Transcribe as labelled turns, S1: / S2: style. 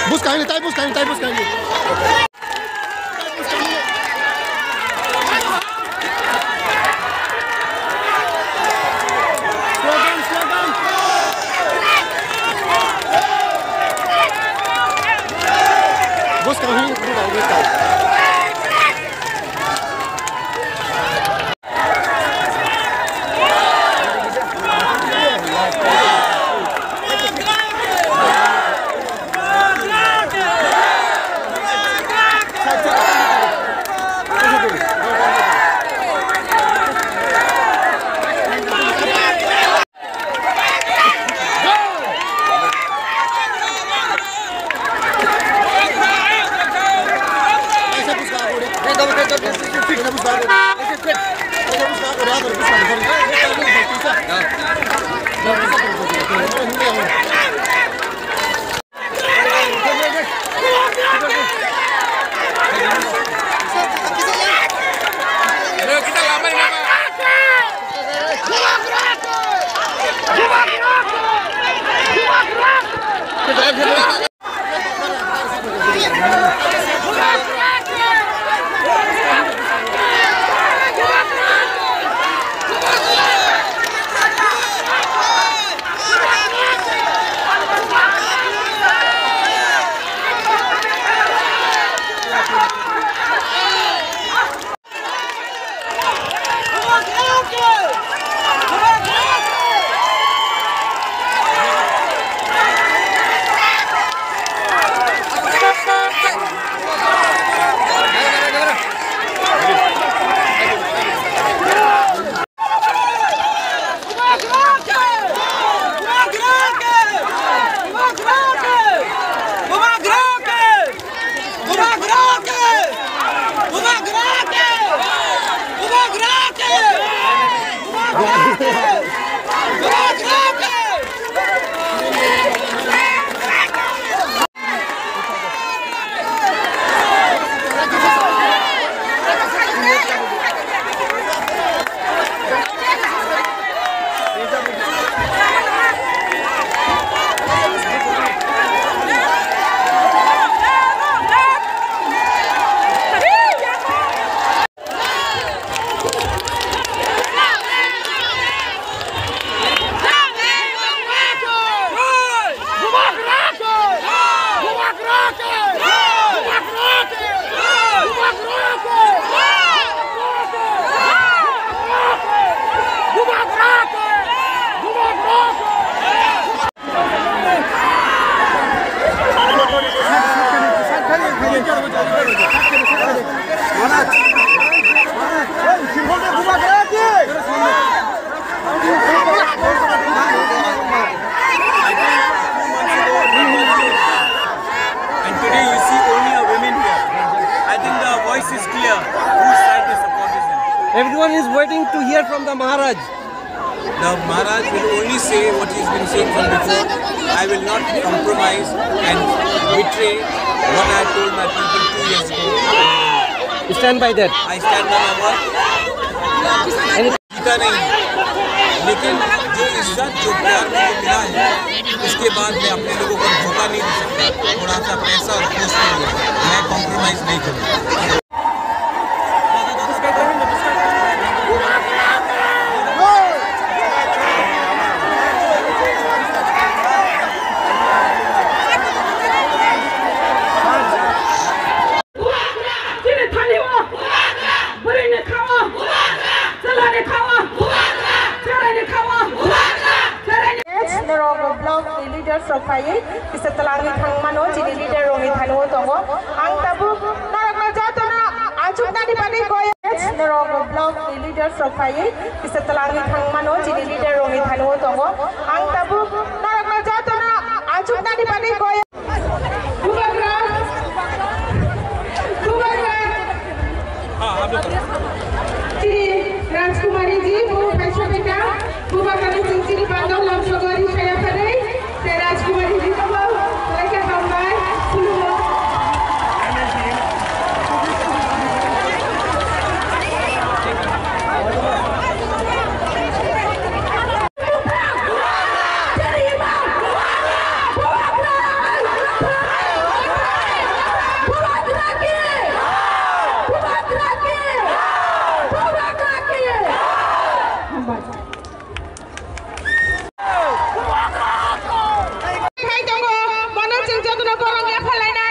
S1: Busca ele, busca ele.
S2: Everyone is waiting to hear from the Maharaj. the Maharaj will only say what he's been saying from before. I will not compromise and betray what I told my people 2 years ago.
S3: You stand by that?
S2: I stand by my word. जीता नहीं, लेकिन जो इज्जत जो प्यार मुझे मिला है, उसके बाद मैं अपने लोगों को धोखा नहीं दे सकता। थोड़ा सा पैसा और पोस्ट के लिए मैं कॉम्प्रोमाइज नहीं करूँगा।
S4: Sofai, bisa telangi thang mano, jadi leader rongi thanu tongo. Ang tabu narak najatona, ajuk nadi padi koye. Nerogo blog leader Sofai, bisa telangi thang mano, jadi leader rongi thanu tongo. Ang tabu narak najatona, ajuk nadi padi koye. Jadi Rajkumari ji, Bu Paishwabita, Bu Bakari Cinciri Bandung, Lamsogori saya padai. Rajkumari ji ko mereka tambah 10 Hai tunggu, mana cengcok nak orang yang falai na?